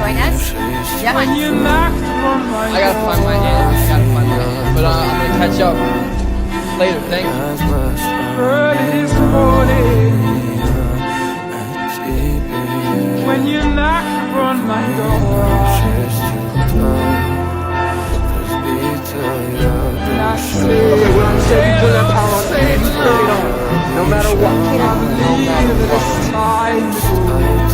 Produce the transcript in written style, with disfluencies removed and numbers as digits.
join us? Yeah. I gotta find my hand. But I'm gonna catch up later. Thank you. When you knock on my door, okay, when I'm saying put that power on, turn it on. No matter what. No matter what.